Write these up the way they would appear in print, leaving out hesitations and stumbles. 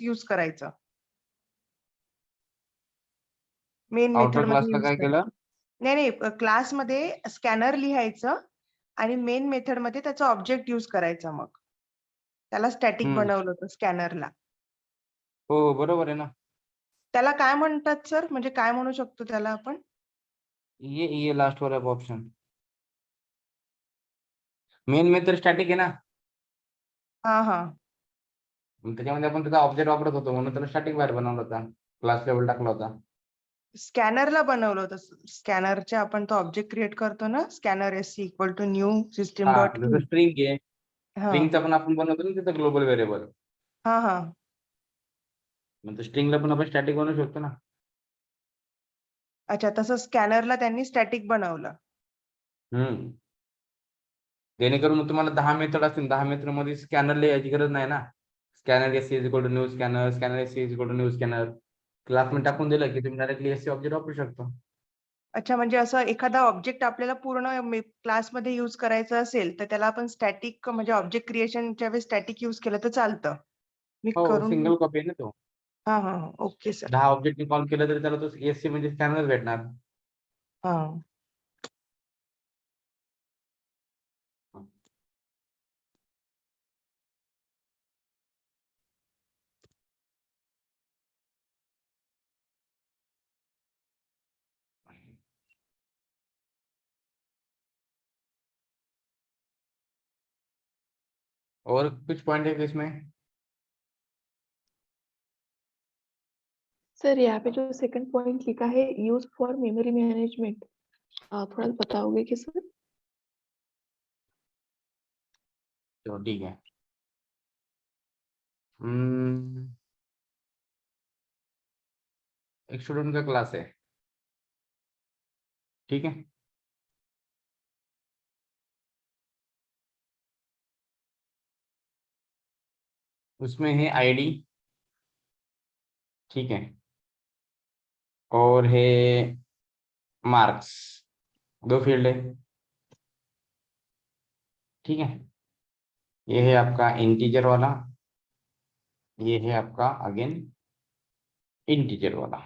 Use करायचं, main outer method मध्ये क्लासला यूज काय करायचं. केलं? नाही क्लासमध्ये स्कॅनर लिहायचं आणि मेन मेथड मध्ये त्याचा ऑब्जेक्ट यूज करायचा. मग त्याला स्टॅटिक बनवलं होतं स्कॅनरला. हो बरोबर आहे ना. त्याला काय म्हणतात सर, म्हणजे काय म्हणू शकतो त्याला आपण? ये लास्ट वाला ऑप्शन मेन मेथड स्टॅटिक आहे ना. हा हा त्याच्यामध्ये आपण त्याचा ऑब्जेक्ट वापरत होतो म्हणून त्याला स्टॅटिक बाहेर बनवला होता, क्लास लेवल टाकला होता. स्कॅनरला बनवलं होतं. स्कॅनरचे आपण तो ऑब्जेक्ट क्रिएट करतो ना, scanner SC equal to new system dot जसं स्ट्रिंग आहे, हा स्ट्रिंगचा पण आपण बनवतो ना तिथं ग्लोबल व्हेरिएबल. हा हा मग स्ट्रिंगला पण आपण स्टॅटिक बनवू शकतो ना. अच्छा, तसं स्कॅनरला त्यांनी स्टॅटिक बनवलं. जेणेकरून तुम्हाला 10 मेथड असतील, 10 मेथड मध्ये स्कॅनर लिहायची गरज नाही ना. Scanner SC is equal to new scanner, scanner SC is equal to new scanner. क्लासमध्ये टाकून दिलं की तुम्ही डायरेक्टली एससी ऑब्जेक्ट वापरू शकतो. अच्छा, म्हणजे असं एखादा ऑब्जेक्ट आपल्याला पूर्ण क्लासमध्ये यूज करायचं असेल तर त्याला आपण स्टॅटिक, म्हणजे ऑब्जेक्ट क्रिएशनच्या वेळेस स्टॅटिक यूज केलं तर चालतं. मी हो करून सिंगल कॉपी आहे ना तो. हा हा ओके सर. 10 ऑब्जेक्टनी कॉल केलं तरी त्याला तो एससी म्हणजे स्कॅनर भेटणार. हा और कुछ पॉइंट है इसमें? सर यहाँ पे जो सेकंड पॉइंट लिखा है यूज फॉर मेमोरी मैनेजमेंट, थोड़ा बताओगे कि सर? तो ठीक है। एक स्टूडेंट का क्लास है, ठीक है। उसमें है आईडी, ठीक है, और है मार्क्स, 2 फील्ड है, ठीक है। ये है आपका इंटीजर वाला, ये है आपका अगेन इंटीजर वाला,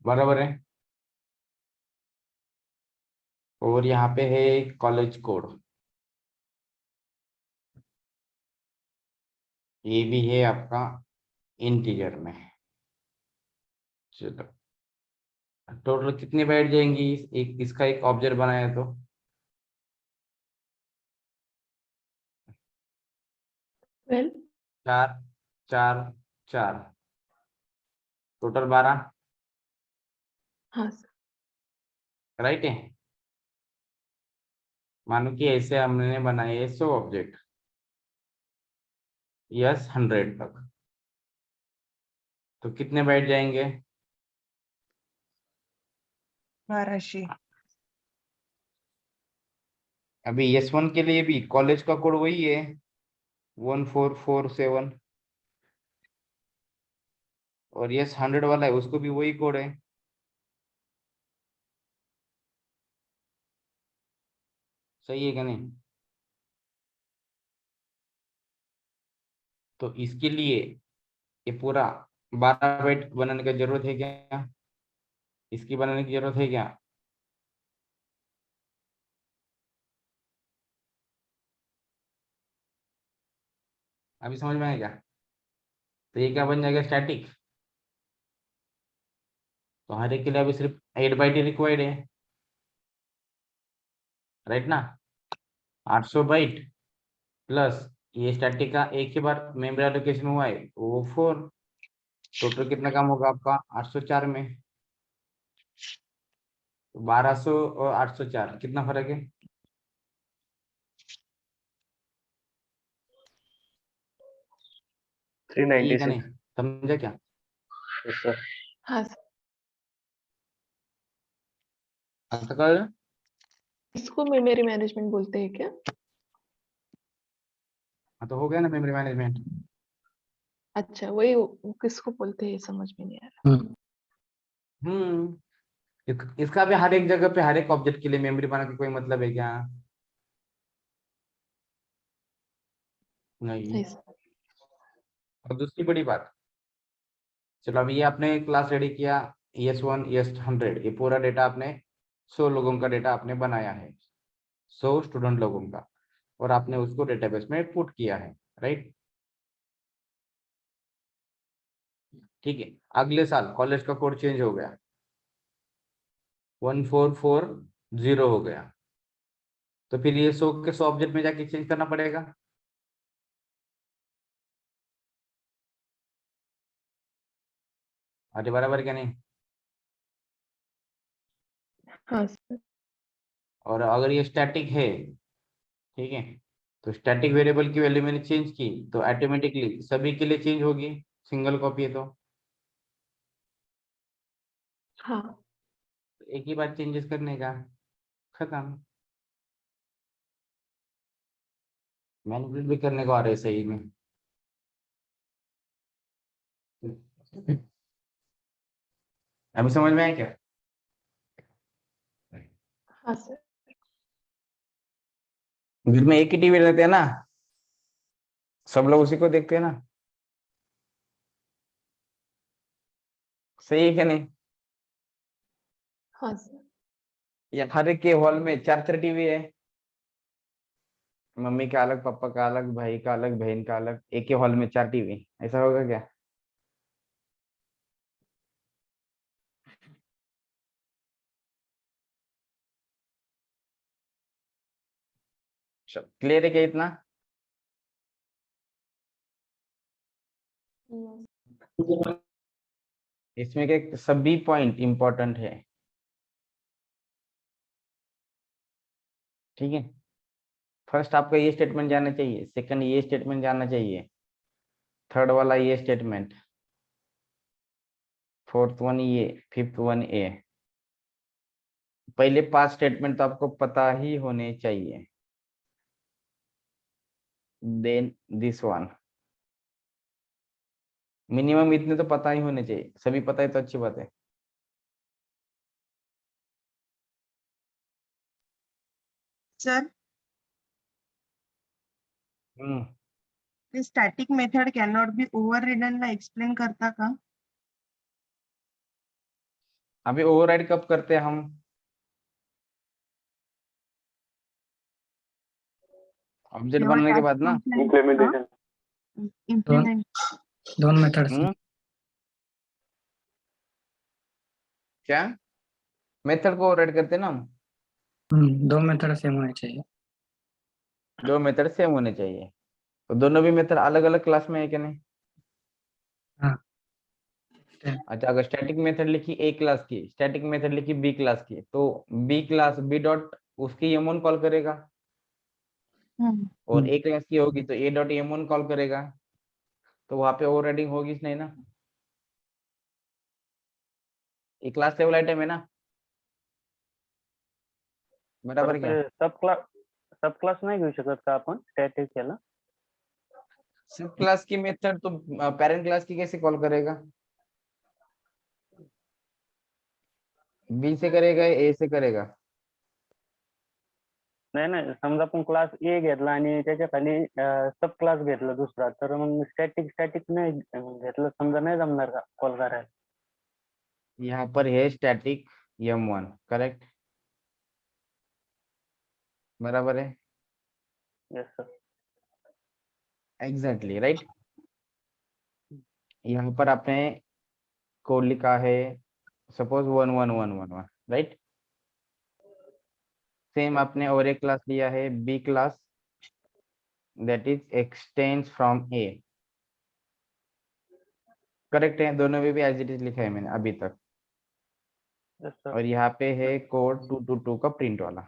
बराबर है। और यहाँ पे है कॉलेज कोड, ये भी है आपका इंटीजर में। चलो टोटल कितनी बैठ जाएंगी एक इसका एक ऑब्जेक्ट बनाया तो? 12। 4 4 4, टोटल 12, हाँ सर। राइट है। मानो कि ऐसे हमने बनाए 100 ऑब्जेक्ट, यस 100 तक, तो कितने बैठ जाएंगे? 1200। अभी S1 के लिए भी कॉलेज का कोड वही है 1447, और यस 100 वाला है उसको भी वही कोड है। सही है क्या नहीं? तो इसके लिए ये पूरा 12 बाइट बनाने की जरूरत है क्या? इसकी बनाने की जरूरत है क्या? अभी समझ में आया क्या? तो ये क्या बन जाएगा? स्टैटिक। तो हर एक के लिए अभी सिर्फ 8 बाइट ही रिक्वायर्ड है, राइट ना। 800 बाइट प्लस ये स्टैटिक का एक ही बार मेमोरी एलोकेशन हुआ है वो 4, टोटल कितना काम होगा आपका 804 में। 1200 और 804 कितना फर्क है? 396। ठीक है नहीं समझा क्या? Yes sir. हाँ सर। आता कळलं? इसको मेमोरी मैनेजमेंट बोलते हैं क्या? हाँ तो हो गया ना मेमोरी मैनेजमेंट। अच्छा, वही किसको बोलते हैं समझ में नहीं आ रहा। इसका भी हर एक जगह पे हर एक ऑब्जेक्ट के लिए मेमोरी बना के कोई मतलब है क्या? नहीं। नहीं सर। और दूसरी बड़ी बात, चलो अभी ये आपने क्लास रेडी किया, ES1 ES100, ये पूरा डेटा आपने 100 लोगों का डेटा आपने बनाया है, 100 स्टूडेंट लोगों का, और आपने उसको डेटाबेस में पुट किया है, राइट। ठीक है, अगले साल कॉलेज का कोड चेंज हो गया, 1440 हो गया, तो फिर ये 100 के 100 ऑब्जेक्ट में जाके चेंज करना पड़ेगा। अरे बराबर क्या नहीं। हाँ सर। और अगर ये स्टैटिक है, ठीक है, तो स्टैटिक वेरिएबल की वैल्यू मैंने चेंज की तो ऑटोमेटिकली सभी के लिए चेंज होगी, सिंगल कॉपी है तो हाँ एक ही बार चेंजेस करने का, खत्म। मैनिपुलेट भी करने को आ रहे सही में। अभी समझ में आया क्या? हाँ सर। घर में एक ही टीवी रहते हैं ना, सब लोग उसी को देखते हैं ना, सही है क्या नहीं? हाँ सर। या हर एक के हॉल में 4 टीवी है, मम्मी का अलग, पापा का अलग, भाई का अलग, बहन का अलग, एक ही हॉल में 4 टीवी, ऐसा होगा क्या? क्लियर है क्या इतना? इसमें के सभी पॉइंट इंपॉर्टेंट है, ठीक है। फर्स्ट आपका ये स्टेटमेंट जानना चाहिए, सेकंड ये स्टेटमेंट जानना चाहिए, थर्ड वाला ये स्टेटमेंट, फोर्थ वन ये, फिफ्थ वन ए। पहले 5 स्टेटमेंट तो आपको पता ही होने चाहिए, देन दिस वन। मिनिमम इतने तो पता ही होने चाहिए, सभी पता है तो अच्छी बात है। सर, हम्म, ते static method cannot be overridden ला एक्सप्लेन करता का? अभी ओवरराइड कब करते हैं हम? ऑब्जेक्ट जेव्हा बनने के टास्क बाद ना। इम्प्लिमेंटेशन इम्प्लिमेंट दोन मेथड्स हम्म, क्या मेथड को ओवरराइड करते हैं ना हम? दो मेथड सेम होने चाहिए। दो मेथड सेम होने चाहिए, तो दोनों भी मेथड अलग अलग क्लास में है क्या नहीं? हाँ। अच्छा, अगर स्टैटिक मेथड लिखी ए क्लास की, स्टैटिक मेथड लिखी बी क्लास की, तो बी क्लास बी डॉट उसकी m1 कॉल करेगा, और ए क्लास की होगी तो ए डॉट m1 कॉल करेगा, तो वहां पे ओवरराइडिंग होगी नहीं ना? ये क्लास लेवल आइटम है ना, बराबर क्या? सब क्लास नाही घेऊ शकत का आपण स्टॅटिक याला? सब क्लास की मेथड तो पेरेंट क्लास की कैसे कॉल करेगा? बी से करेगा, ए से करेगा? नाही नाही, समजा आपण क्लास ए घेतला आणि त्याच्या खाली सब क्लास घेतला दुसरा, तर मग स्टॅटिक नाही घेतलं समजा, नाही जमणार का कॉल करायला? यहाँ पर है स्टैटिक m1, करेक्ट, बराबर है, यस सर। Exactly right. यहाँ पर आपने कोड लिखा है सपोज 1111, राइट। सेम आपने और एक क्लास लिया है B class, that is extends from A, correct है, दोनों में भी एज इट इज लिखा है मैंने अभी तक। Yes sir. और यहाँ पे है कोड 222 का प्रिंट वाला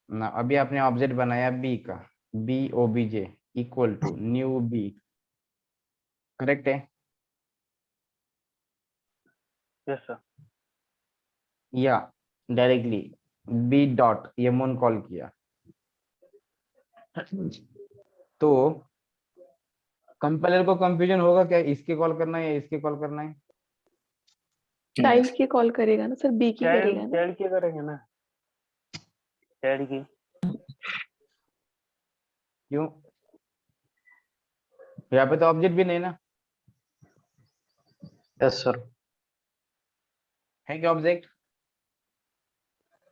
ना। अभी आपने ऑब्जेक्ट बनाया बी का, B OBJ equal to new B, correct है, यस सर। या directly B dot m1 call किया, तो कंपाइलर को कंफ्यूजन होगा क्या, इसके कॉल करना है या इसके कॉल करना है? चाइल्ड की कॉल करेगा ना सर, बी की करेगा ना। चाइल्ड की करेंगे ना, चाइल्ड की। क्यों? यहाँ पे तो ऑब्जेक्ट भी नहीं ना, यस सर, है क्या ऑब्जेक्ट?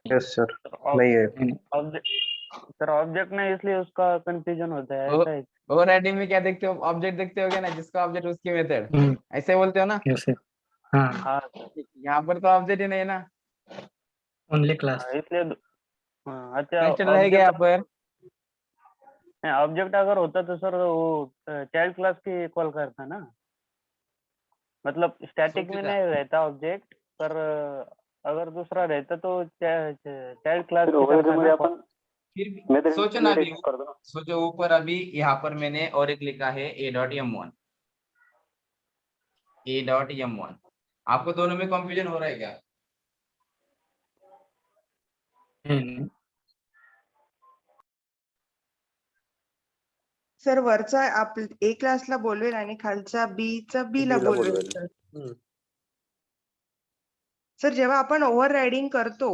यस सर, सर नहीं है। नहीं, ऑब्जेक्ट नहीं, इसलिए उसका कंफ्यूजन होता है, ऐसा है। ओवर राइडिंग में क्या देखते हो? ऑब्जेक्ट देखते हो क्या ना, जिसका ऑब्जेक्ट उसकी मेथड, हम्म, ऐसे बोलते हो ना? yes, sir. हाँ, हाँ यहाँ पर तो ऑब्जेक्ट ही नहीं है ना, only class. इसलिए अच्छा मेथड रहेगा यहाँ पर। ऑब्जेक्ट अगर होता तो सर वो चाइल्ड क्लास की कॉल करता ना, मतलब स्टैटिक में सोचेगा। नहीं रहता ऑब्जेक्ट, पर अगर दूसरा रहता तो चाइल्ड क्लास फिर की ओवर तरह में ना अपन फिर भी मेथड सोचो ना, अभी इनिशिएट कर दो ना। सोचो ऊपर अभी यहाँ पर मैंने और एक लिखा है a.m1, a.m1। आपको दोनों में कंफ्यूजन हो रहा है क्या? नहीं, सर वरचा ए क्लासला बोलवेल आणि खालचा बीचा बी ला B ला बोलवेल बोलवेल. सर. सर जेव्हा आपण ओव्हर रायडिंग करतो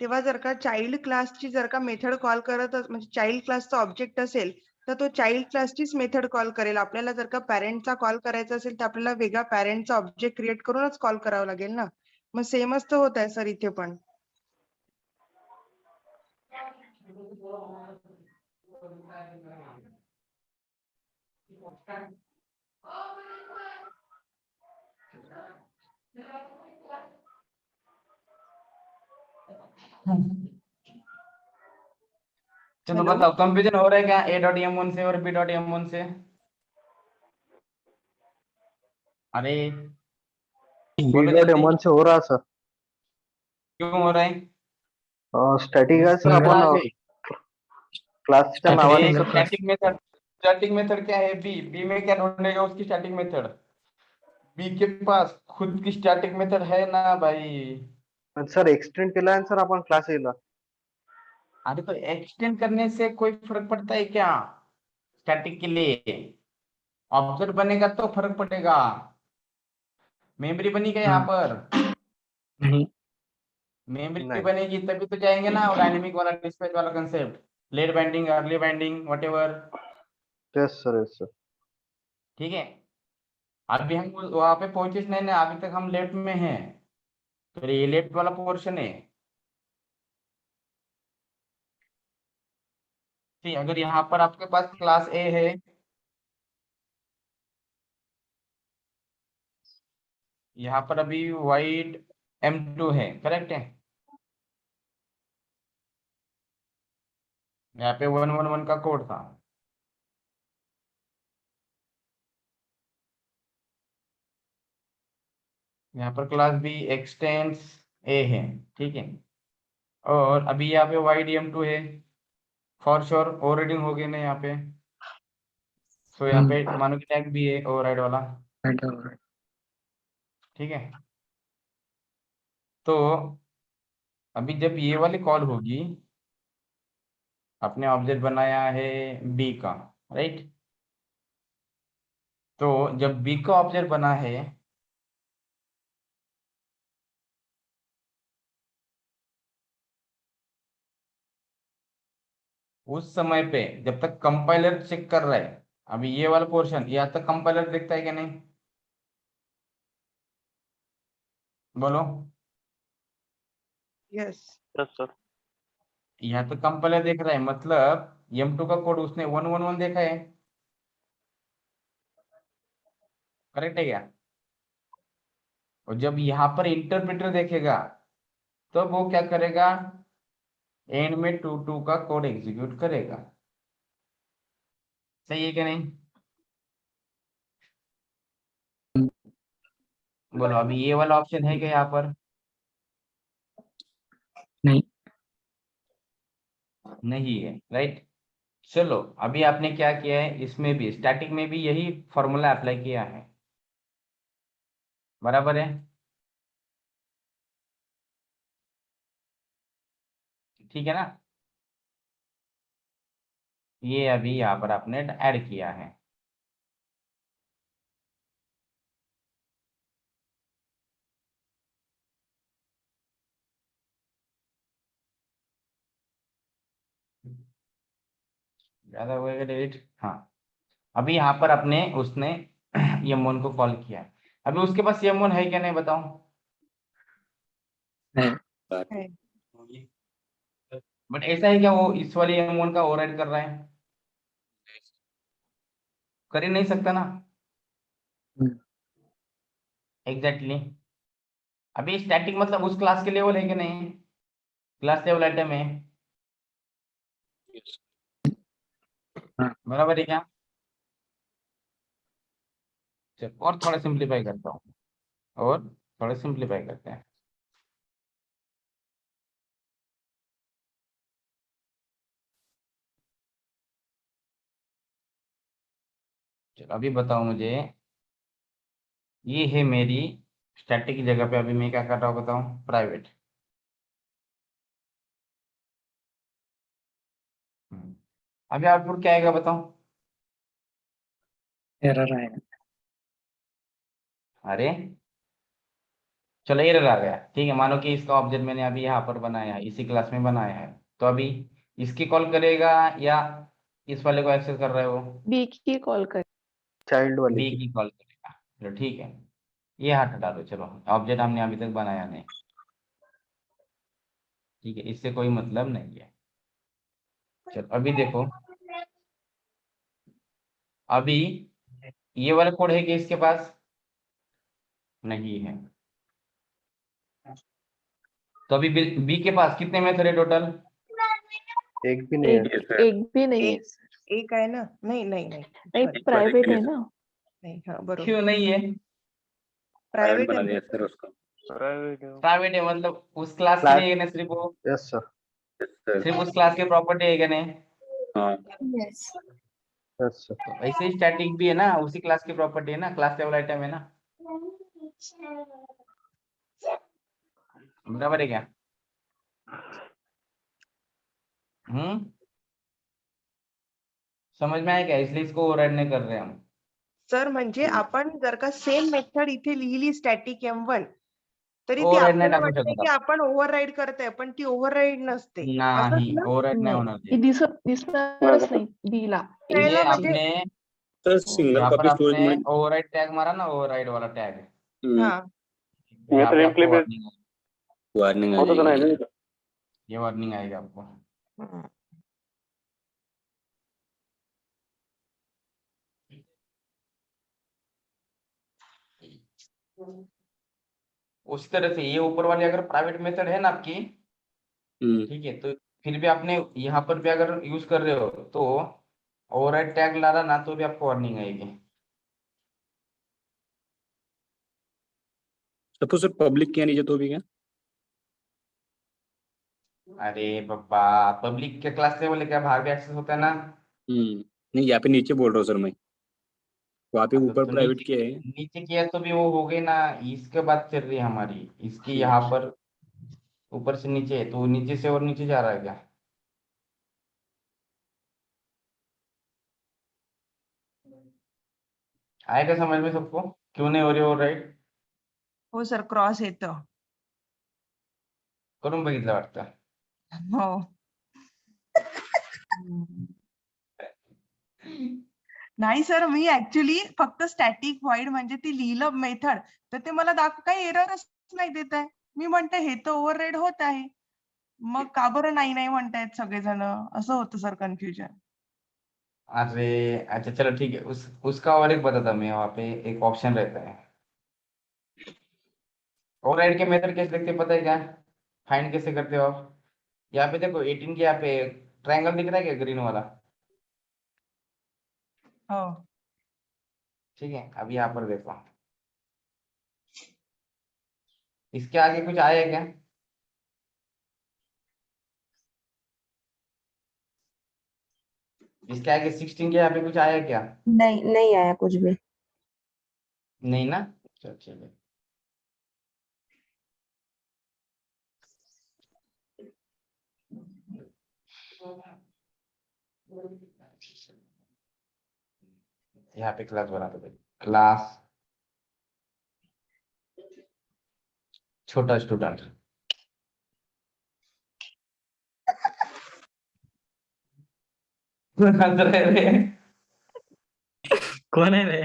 तेव्हा जर का चाइल्ड क्लासची जर का मेथड कॉल करत म्हणजे चाइल्ड क्लासचा ऑब्जेक्ट असेल तर तो चाइल्ड क्लासचीच मेथड कॉल करेल. आपल्याला जर का पॅरेंटचा कॉल करायचा असेल तर आपल्याला वेगळा पॅरेंटचा ऑब्जेक्ट क्रिएट करूनच कॉल करावा लागेल ना. मग सेमच तर होत आहे सर इथे पण. चलो हेलो बताओ, कंफ्यूजन हो रहा है क्या a.m1 से और b.m1 से? अरे बोलो जल्दी, B.M1 से हो रहा सर. क्यों हो रहा है? स्टॅटिक आहे सर, सिंगल आपण क्लास है। क्लासच्या Static नावाने अरे single class. स्टैटिक मेथड क्या है? बी में क्या ढूंढेगा उसकी स्टैटिक मेथड? बी के पास खुद की स्टैटिक मेथड है ना भाई। सर एक्सटेंड केला आहे सर आपण क्लास एला. अरे तो एक्सटेंड करने से कोई फर्क पड़ता है क्या स्टैटिक के लिए? ऑब्जेक्ट बनेगा तो फर्क पड़ेगा। मेमोरी बनी क्या यहाँ हाँ, पर? नहीं, मेमोरी नाही. बनेगी तभी तो जाएंगे ना, डायनेमिक वाला डिस्पैच वाला concept, late binding early binding whatever. Yes sir, yes sir. ठीक है, अभी हम वहां पे पहुंचे नहीं ना, अभी तक हम लेफ्ट में हैं, तो ये लेफ्ट वाला पोर्शन है। ठीक, अगर यहाँ पर आपके पास क्लास ए है, यहाँ पर अभी वाइड M2 है, करेक्ट है? यहाँ पे 111 का कोड था। यहाँ पर क्लास बी एक्सटेंस ए है, ठीक है। और अभी यहाँ पे वाइड M2 है, फॉर श्योर ओवर रीडिंग हो गई ना यहाँ पे। सो यहाँ पे मानो कि टैग भी है ओवरराइड वाला, right over. ठीक है। तो अभी जब ये वाली कॉल होगी, आपने ऑब्जेक्ट बनाया है बी का, राइट? तो जब बी का ऑब्जेक्ट बना है, उस समय पे जब तक कंपाइलर चेक कर रहा है, अभी ये वाला पोर्शन यहाँ तक कंपाइलर देखता है कि नहीं, बोलो। Yes yes sir. यहाँ तक कंपाइलर देख रहा है, मतलब M2 का कोड उसने 111 देखा है, करेक्ट है क्या? और जब यहाँ पर इंटरप्रेटर देखेगा तो वो क्या करेगा, एंड में 22 का कोड एग्जीक्यूट करेगा। सही है कि नहीं? बोलो, अभी ये वाला ऑप्शन है क्या यहाँ पर? नहीं, नहीं है, राइट। चलो अभी आपने क्या किया है, इसमें भी स्टैटिक में भी यही फॉर्मूला अप्लाई किया है, बराबर है? ठीक है ना? ये अभी यहाँ पर आपने ऐड किया है। ज्यादा होएगा डिलीट, हाँ। अभी यहाँ पर अपने उसने M1 को कॉल किया, अभी उसके पास M1 है क्या नहीं बताओ। है। बट ऐसा है क्या वो इस वाले M1 का ओवरराइड कर रहा है? कर ही नहीं सकता ना। हम्म, एग्जैक्टली अभी स्टैटिक मतलब उस क्लास के लेवल है कि नहीं, क्लास लेवल आइटम है, हाँ। बराबर है क्या। चल और थोड़ा सिंप्लीफाई करता हूँ, और थोड़ा सिंप्लीफाई करते हैं। चलो अभी बताओ मुझे, ये है मेरी स्टैटिक की जगह पे अभी मैं क्या कर रहा हूँ बताओ, प्राइवेट। अभी आउटपुट क्या आएगा बताओ। एरर आएगा। अरे चलो एरर आ गया, ठीक है, मानो कि इसका ऑब्जेक्ट मैंने अभी यहाँ पर बनाया है, इसी क्लास में बनाया है, तो अभी इसकी कॉल करेगा या इस वाले को एक्सेस कर रहे हो, बी की कॉल कर। चाइल्ड वाले बी की। की कॉल करेगा। चलो ठीक है, ये हटा डालो, चलो ऑब्जेक्ट हमने अभी तक बनाया नहीं, ठीक है, इससे कोई मतलब नहीं है। चलो अभी देखो, अभी ये वाला कोड है कि इसके पास नहीं है, तो अभी बी के पास कितने मेथड है टोटल। एक भी नहीं है। एक भी नहीं है सर। एक आहे ना, नाही नाही नाही नहीं sorry, प्राइवेट है ना। नाही हा बरोबर क्यों नहीं है, प्राइवेट आहे ना. प्रायव्हेट प्राइवेट है मतलब उस क्लास के Class- लिए है ना, सिर्फ वो यस सर, सिर्फ उस क्लास के प्रॉपर्टी है क्या नहीं। Yes yes sir. तो ऐसे ही स्टैटिक भी है ना, उसी क्लास की प्रॉपर्टी है ना, क्लास लेवल आइटम है ना, बराबर है क्या। समझ में आया क्या, इसलिए इसको ओवरराइड नहीं कर रहे हम। सर म्हणजे आपण जर का सेम मेथड इथे लिहिली स्टॅटिक M1 तरी ती ओवरराइड नाही आपल्याला टाकू वाटते शकत की आपण. आपण ओव्हरराईड करतोय पण ती ओव्हरराईड नसते असंच नाही ना. ओवरराइड नाही नहीं होणार ये ते. दिसणारच नाही बी ला. त्याला ये म्हणजे आपने यहाँ पर आपने ओवरराइड टैग मारा ना, ओवरराइड वाला टैग, हा यहाँ पे आपको वार्निंग होतं का नाही ना? ये वार्निंग आएगी आपको. उस तरह से ये ऊपर वाली अगर प्राइवेट मेथड है ना आपकी, ठीक है, तो फिर भी आपने यहाँ पर भी अगर यूज कर रहे हो तो ओवरराइड टैग ला रहा ना, तो भी आपको वार्निंग आएगी. सपोज सर पब्लिक के नीचे तो भी क्या। अरे बाबा, पब्लिक के क्लास लेवल क्या बाहर भी एक्सेस होता है ना. नहीं यहाँ पे नीचे बोल रहा हूँ सर मैं, वहाँ पे ऊपर तो प्राइवेट के है। नीचे किया तो भी वो हो गई ना, इसके बाद चल रही है हमारी, इसकी यहाँ पर ऊपर से नीचे, तो नीचे से और नीचे जा रहा है क्या. आएगा समझ में सबको, क्यों नहीं हो रही ओवरराइड. हो सर क्रॉस येतं. करून बघितलं वाटतं. हो नाही सर, मी ऍक्च्युली फक्त स्टॅटिक व्हॉइड म्हणजे ती लिहिलं मेथड तर ते मला काही एररच नाही देत आहे. मी म्हणते हे तर ओव्हरराईड होत आहे, मग का बरं नाही नाही म्हणतायत सगळेजण, असं होतं सर कन्फ्युजन. अरे अच्छा चलो ठीक है, उसका और एक बताता मैं, वहाँ पे एक ऑप्शन रहता है ओवरराइड के मेथड कैसे लिखते हैं पता है क्या, फाइंड कैसे करते हो आप. यहाँ पे देखो 18 के यहाँ पे ट्रायंगल दिख रहा है क्या, ग्रीन वाला. हो ठीक है, अभी यहाँ पर देखो, इसके आगे कुछ आया है क्या. इसके आगे 16 के यहाँ पे कुछ आया है क्या. नहीं नहीं आया कुछ भी। नहीं ना, चलो ठीक है. यहाँ पे क्लास बना दो, क्लास छोटा स्टूडेंट. हंस रहे थे. कौन है रे?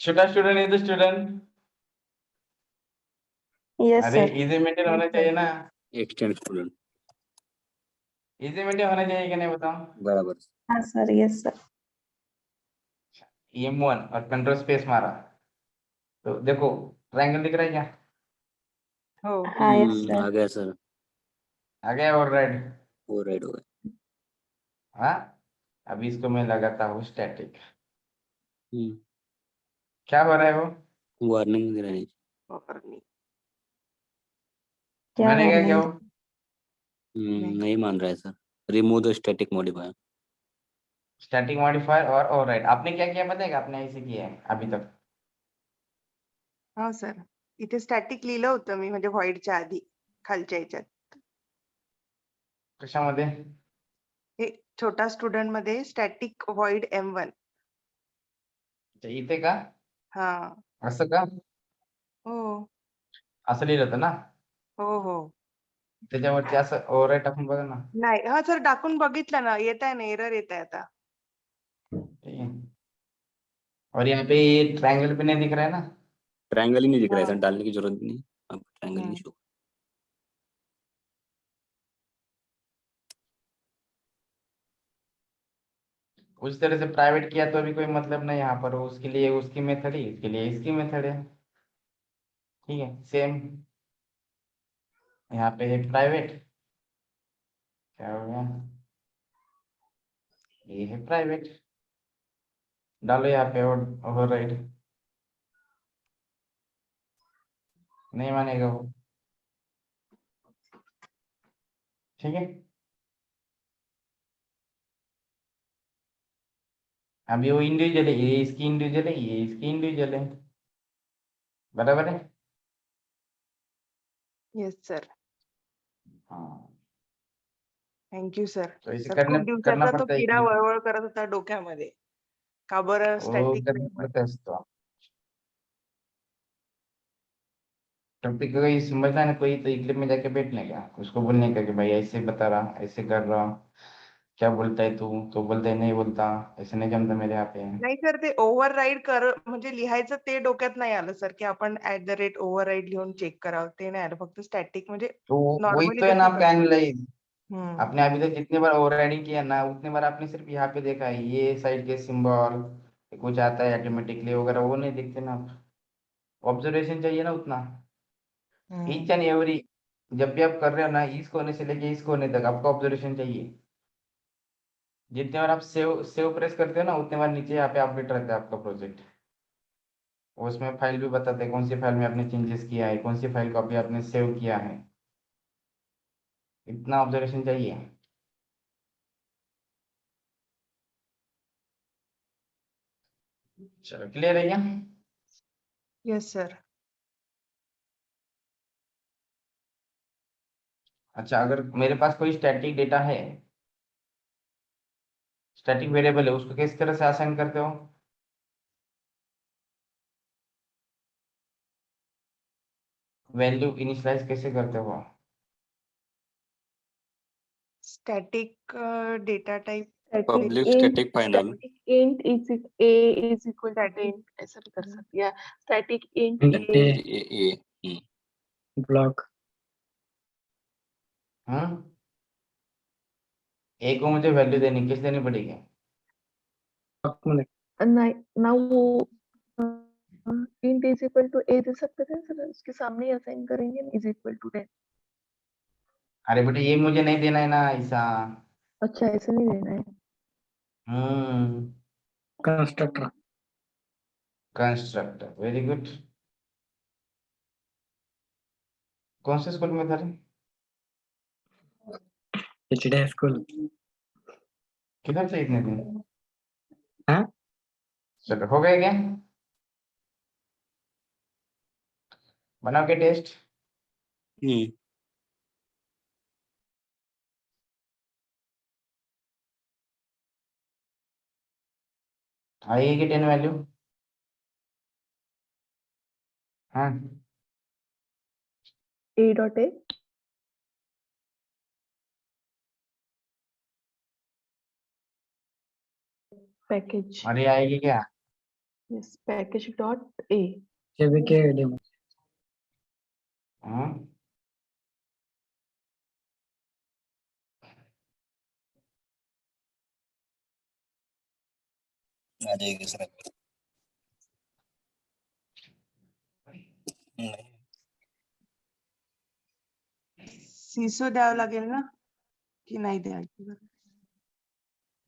छोटा student is the student. Yes अरे सर। इजी मेंटेन होना चाहिए ना, एक्सटेंड स्टूडेंट इजी मेंटेन होना चाहिए कि नहीं बताओ। बराबर। हाँ सर, यस सर। M1 और कंट्रोल स्पेस मारा तो देखो ट्रायंगल दिख रहा है क्या? हो हाँ यस आ सर। गया सर। आ गया और राइट। वो रेड हो गया। हाँ, अभी इसको मैं लगाता हूँ स्टैटिक। हम्म, क्या हो रहा है वो? वार्निंग दे रहा है। क्या मानेगा क्या warning? वो? नहीं। नहीं मान रहा है sir. Remove the static modifier. Static modifier और ओवरराइड आपने क्या किया पता है का? आपने ऐसे किया है अभी तक? हो सर, इथे स्टॅटिक लिहिलं होतं मी म्हणजे व्हॉइडच्या आधी खालच्या ह्याच्यात. कशामध्ये? हे छोटा स्टुडंट मध्ये स्टॅटिक व्हॉइड M1. अच्छा, इथे का? हा. असं का? हो. असं लिहिलं होतं ना? हो, हो. त्याच्यावरती असं ओवरराइड टाकून बघा ना. नाही. हां सर, टाकून बघितलं ना. येतंय ना, एरर येतंय आता. ठीक है। और यहाँ पे ये ट्रायंगल भी नहीं दिख रहा है ना? ट्रायंगल ही नहीं दिख रहा है हाँ। सर, डालने की जरूरत नहीं। अब ट्रायंगल नहीं शो। उस तरह से प्राइवेट किया तो अभी कोई मतलब नहीं यहाँ पर, उसके लिए उसकी मेथड है, इसके लिए इसकी मेथड है। ठीक है, सेम यहाँ पे है प्राइवेट। क्या हो गया? ये है प्राइवेट, डालो यहाँ पे ओवरराइड। नहीं मानेगा वो। ठीक है, अभी वो इंडिविजुअल है, ये इसकी इंडिविजुअल है, ये इसकी इंडिविजुअल है, बराबर है। Yes sir. हाँ, थँक यू सर. तो इसे सर करने खूप करना दिवसाचा तो पड़ता है किडा कि वळवळ करत होता डोक्यामध्ये. का बरं वो स्टॅटिक करना पड़ता है इसको। टॉपिक अगर ये समझना है कोई, तो इक्लिप में जाके बैठने का, उसको बोलने का कि भाई ऐसे बता रहा, ऐसे कर रहा, क्या बोलता है तू? तो बोलता है नहीं बोलता, ऐसे नहीं जमता मेरे यहाँ पे। नाही सर, ते ओव्हरराईड कर म्हणजे लिहायचं ते डोक्यात नाही आलं सर, की आपण @ओव्हरराईड लिहून चेक करावं. ते नाही आलं. फक्त स्टॅटिक म्हणजे तो वही नॉर्मली तो है ना कसं आपका करतो. एनालाइज। हं. आपने अभी तक जितने बार ओवरराइडिंग किया ना, उतने बार आपने सिर्फ यहाँ पे देखा है, ये साइड के सिंबल कुछ आता है ऑटोमेटिकली वगैरह, वो नहीं देखते ना आप। ऑब्जर्वेशन चाहिए ना उतना, ईच एंड एवरी। जब भी आप कर रहे हो ना, इस कोने से लेके इस कोने तक आपको ऑब्जर्वेशन चाहिए। जितने बार आप सेव सेव प्रेस करते हो ना, उतने बार नीचे यहाँ पे अपडेट रहता है आपका प्रोजेक्ट। उसमें फाइल भी बताते हैं कौन सी फाइल में आपने चेंजेस किया है, कौन सी फाइल को अभी आपने सेव किया है। इतना ऑब्जर्वेशन चाहिए। चलो, क्लियर है क्या? Yes sir. अच्छा, अगर मेरे पास कोई स्टैटिक डेटा है, स्टैटिक वेरिएबल है, उसको किस तरह से असाइन करते हो? वैल्यू इनिशियलाइज कैसे करते हो? Static data type public int static final. static int a is equal to static 10 ऐसा भी कर सकते या static int int a A block hmm, A को मुझे वैल्यू देनी, किस देनी पड़ेगी? मध्ये now वो int is equal to a दे सकते थे सर उसके सामने ही असाइन करेंगे is equal to 10. अरे बेटा, ये मुझे नहीं देना है ना ऐसा। अच्छा ऐसा नहीं देना है. हम्म, कंस्ट्रक्टर कंस्ट्रक्टर, वेरी गुड। कौन से स्कूल में था रे? एचडी स्कूल किधर से इतने दिन? हाँ चलो, हो गए क्या? बनाओ के टेस्ट। आएगी कि 10 वैल्यू? हाँ, a dot a पैकेज और ये आएगी क्या? Yes package dot A JBK demo हाँ आ जाएगी सर। सिसो द्यावं लागेल ना की नाही द्यायची?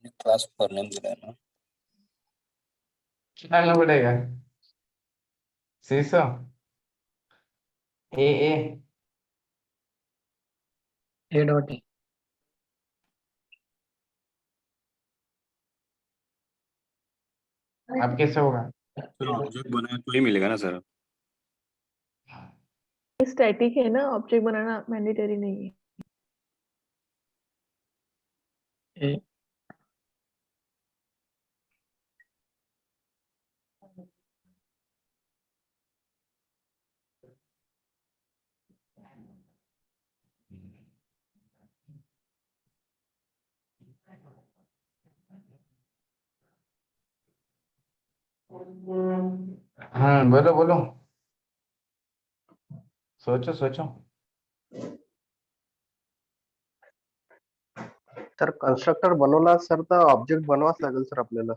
क्लास पढ़ने में दिला ना। डालना पड़ेगा शीशो ए ए डॉट ए अब कैसे होगा? सर ऑब्जेक्ट बनाया तो ही मिलेगा ना सर। स्टैटिक है ना, ऑब्जेक्ट बनाना मैंडेटरी नहीं है। ए हाँ बोलो बोलो, सोचो सोचो। सर कन्स्ट्रक्टर बनवला सर तर ऑब्जेक्ट बनवाच लागेल सर आपल्याला.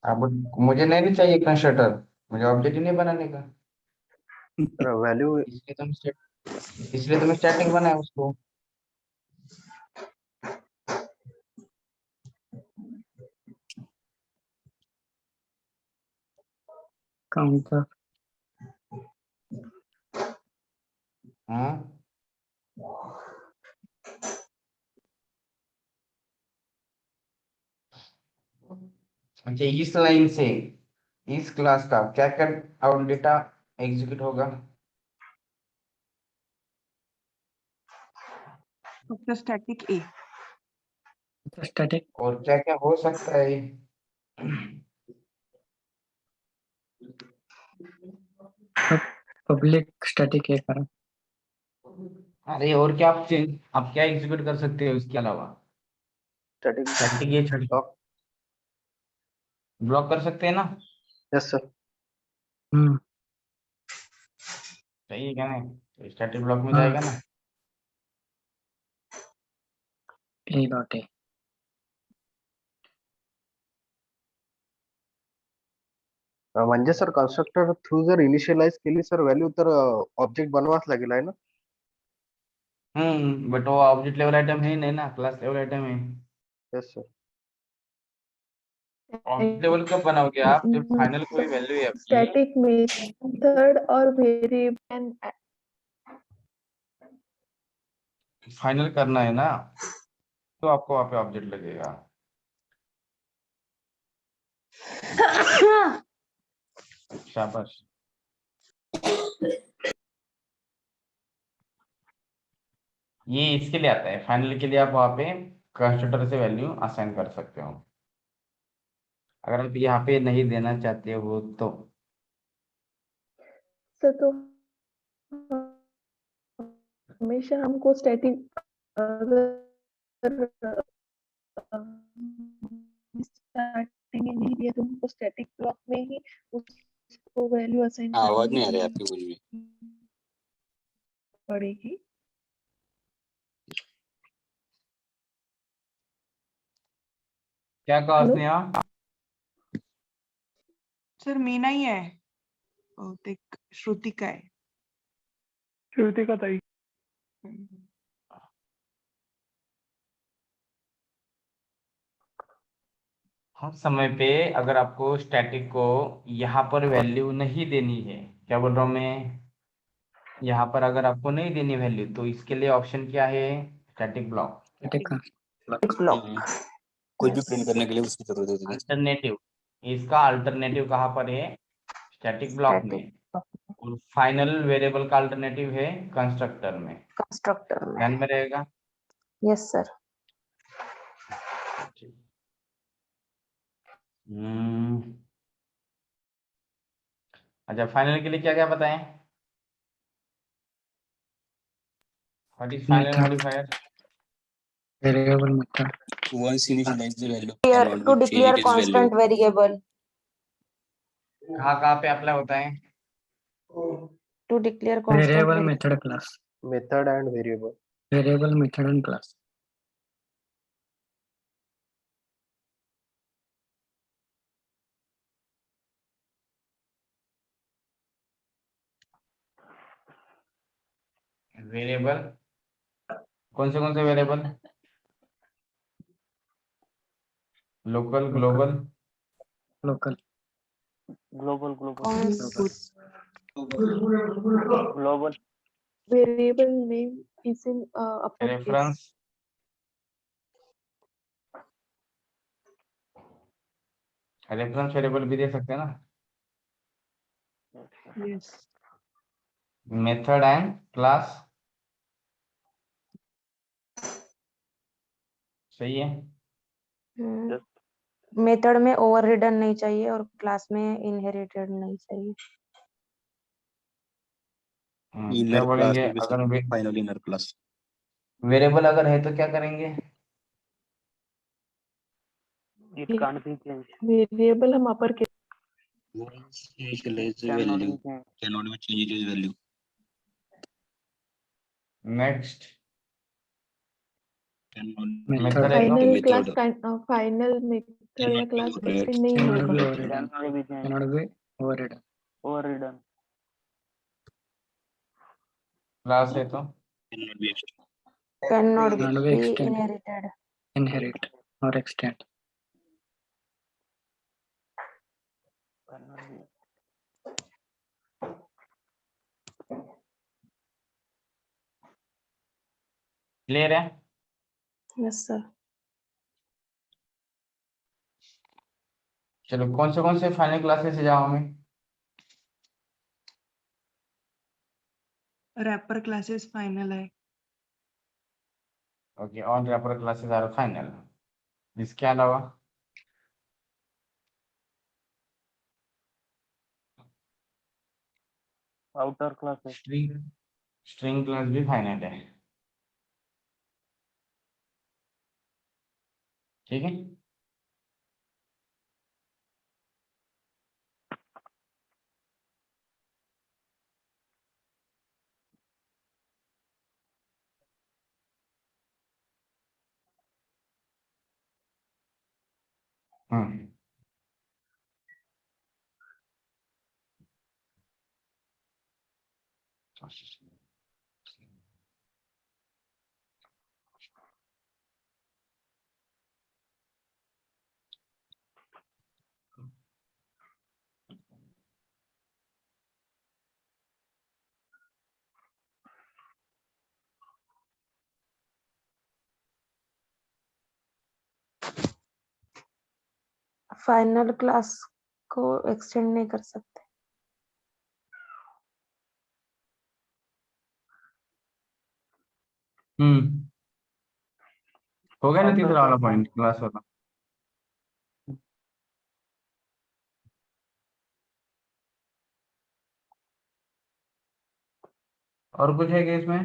अब मुझे नहीं चाहिए कंस्ट्रक्टर, मुझे ऑब्जेक्ट ही नहीं बनाने का, तर व्हॅल्यू इसलिए तो मैं स्टैटिक बनाया उसको। काउंटर हाँ अच्छा, इस लाइन से इस क्लास का क्या क्या आउट डेटा एग्जीक्यूट होगा? फक्त स्टॅटिक ए. स्टैटिक और क्या क्या हो सकता है? पब्लिक स्टैटिक है करा अरे और क्या आप क्या एग्जीक्यूट कर सकते हो इसके अलावा? स्टॅटिक स्टैटिक ये छोड़ ब्लॉक. ब्लॉक कर सकते हैं ना? Yes sir. सही है क्या? नहीं स्टैटिक ब्लॉक में हाँ। जाएगा ना? ए डॉट ए म्हणजे सर कन्स्ट्रक्टर थ्रू जर इनिशियलाइज केली सर व्हॅल्यू तर ऑब्जेक्ट बनवाच लागेल आहे ना. बट वो ऑब्जेक्ट लेवल आइटम है ही नहीं ना, क्लास लेवल आइटम है। Yes sir. ऑब्जेक्ट लेवल कब बनाओगे आप? जब फाइनल कोई वैल्यू है आपकी। स्टैटिक मेथड और वेरिएबल फाइनल करना है ना, तो आपको वहाँ पे ऑब्जेक्ट लगेगा। शाबाश। ये इसके लिए आता है, फाइनल के लिए आप वहाँ पे कंस्ट्रक्टर से वैल्यू असाइन कर सकते हो, अगर आप यहाँ पे नहीं देना चाहते हो तो। तो हमेशा हमको स्टैटिक स्टार्टिंग में नहीं दिया तो हमको स्टैटिक ब्लॉक में ही उसको वैल्यू असाइन आवाज नहीं आ रही आपकी कुछ भी। पड़ेगी। क्या कहा हेलो? उसने यहाँ? सर मी नाही आहे, बहुतेक श्रुतिका आहे. श्रुतिका ताई. हर समय पे अगर आपको स्टैटिक को यहाँ पर वैल्यू नहीं देनी है, क्या बोल रहा हूँ मैं, यहाँ पर अगर आपको नहीं देनी वैल्यू तो इसके लिए ऑप्शन क्या है? Static block. स्टैटिक कुछ भी प्रिंट करने के लिए उसकी जरूरत होती है। अल्टरनेटिव, इसका अल्टरनेटिव कहाँ पर है? स्टैटिक ब्लॉक में। और फाइनल वेरिएबल का अल्टरनेटिव है कंस्ट्रक्टर में। कंस्ट्रक्टर में. ध्यान में रहेगा। Yes sir. अच्छा, फाइनल के लिए क्या क्या बताएं? What is final Method. Modifier? variable method, Once initialize the value Here cannot to be declare changed its value. constant variable. कहाँ पे अप्लाई होता है? To declare constant variable variable. method class, Method and variable. variable method and class. Variable कौन से variable? Local, global, Local, global Cons- global Variable name is in uppercase. Reference, reference variable भी दे सकते हैं ना? Yes. Method and class, सही है। हम्म, method में ओवररिडन नहीं चाहिए और क्लास में इनहेरिटेड नहीं चाहिए। क्या Inner class बोलेंगे will be अगर set to final inner class. Variable अगर है तो क्या करेंगे? It can't be change Variable हम uppercase. Once initialize the can not value B change cannot be changed its value. Next Cannot Method. Method है तो Final class method. kind final method या Cannot be class overridden. extend नहीं cannot होगा. be can overridden, not be change cannot be overridden. Overridden class है तो Cannot be extended. Cannot Cannot be be extend, inherited. inherit or extend. Clear है? Yes sir. चलो कौन से final classes से जाओ हमें? रैपर क्लासेस फाइनल है। Okay, on wrapper classes are final. इसके अलावा आउटर क्लासेस स्ट्रिंग क्लास भी फाइनल है। ठीक है, हम्म फाइनल क्लास को एक्सटेंड नहीं कर सकते। हो गया ना Outer तीसरा वाला class पॉइंट, क्लास वाला। और कुछ है क्या इसमें?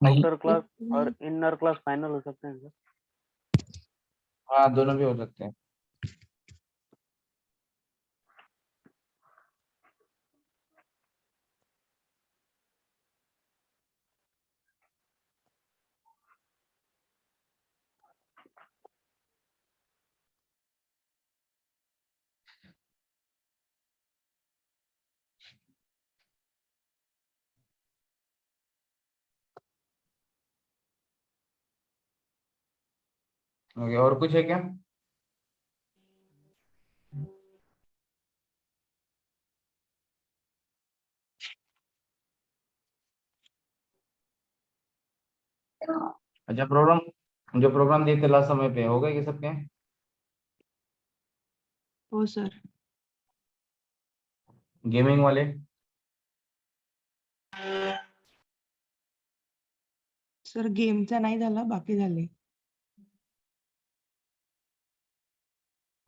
नहीं, आउटर क्लास और इनर क्लास फाइनल हो सकते हैं सर। हाँ, दोनों भी हो सकते हैं। ओके, और कुछ है क्या? अच्छा, प्रोग्राम जो प्रोग्राम दिए थे लास्ट समय पे हो गए ये सबके? हो सर। गेमिंग वाले सर गेमचा नाही झाला, बाकी झाले।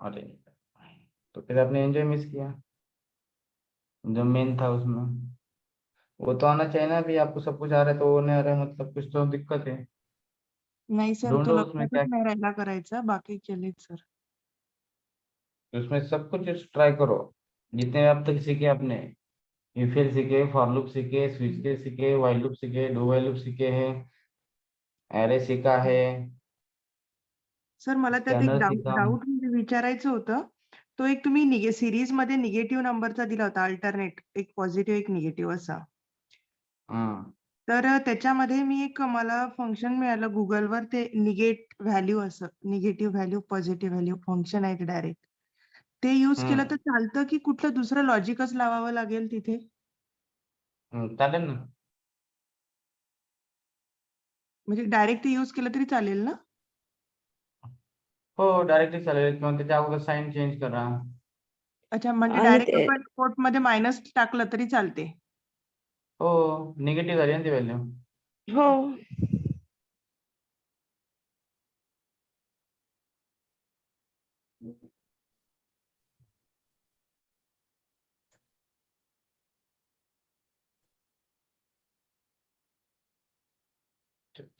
अरे, तो फिर आपने एंजॉय मिस किया जो मेन था उसमें। वो तो आना चाहिए ना, अभी आपको सब कुछ आ रहा है तो वो नहीं आ रहा है, मतलब कुछ तो दिक्कत है। नाही सर, तो ढूंढो उसमें क्या, लक्षातच नाही राहिला करायचा, बाकी केलेत सर. उसमें सब कुछ ट्राई करो, जितने अब तक सीखे आपने, इफिल सीखे, फॉर लूप सीखे, स्विच केस सीखे, व्हाइल लूप सीखे, डू व्हाइल लूप सीखे हैं, एरे सीखा है, सर मला त्यात एक स्कॅनर डाऊट सीखा। डाऊट म्हणजे विचारायचं होतं. तो एक तुम्ही सिरीज मध्ये निगेटिव्ह नंबरचा दिला होता, अल्टरनेट, एक पॉझिटिव्ह एक निगेटिव्ह असा. हाँ, तर त्याच्यामध्ये मी एक मला फंक्शन मिळालं गुगलवर, ते निगेट व्हॅल्यू असं, negative value positive value function आहे डायरेक्ट. ते यूज केलं तर चालतं की कुठलं दुसरं लॉजिकच लावावं लागेल तिथे? चालेल ना. म्हणजे डायरेक्ट ते यूज केलं तरी चालेल ना? हो डायरेक्टली चालेल, किंवा त्याच्या अगोदर साइन चेंज करा. अच्छा, म्हणजे आणि डायरेक्ट ते आपण कोटमध्ये मायनस टाकलं तरी चालते? हो, निगेटिव्ह झाली ना ती व्हॅल्यू. हो.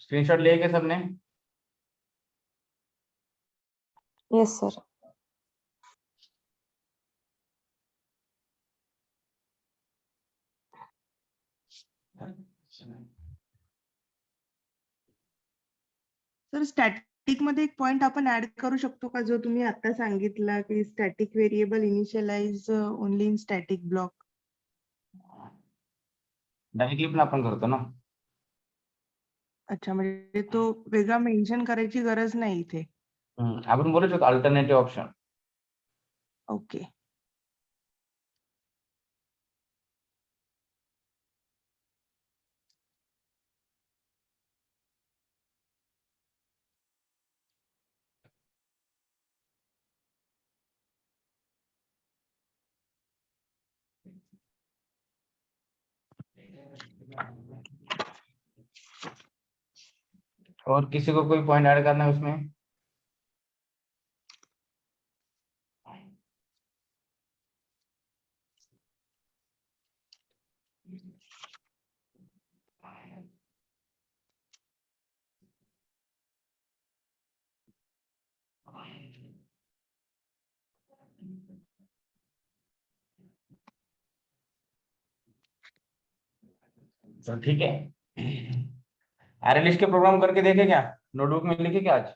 स्क्रीनशॉट लिए क्या सबने? Yes sir. सर स्टॅटिक मध्ये एक पॉइंट आपण ऍड करू शकतो का, जो तुम्ही आता सांगितला की static variable initialise only in static block? Directly पण आपण करतो ना. अच्छा, म्हणजे तो वेगळा मेन्शन करायची गरज नाही इथे. आपण बोलू शकतो अल्टरनेटिव्ह ऑप्शन. ओके. और किसी को कोई पॉइंट ऐड करना है उसमें? तो ठीक है, अरे लिस्ट के प्रोग्राम करके देखे क्या, नोटबुक में लिखे क्या आज?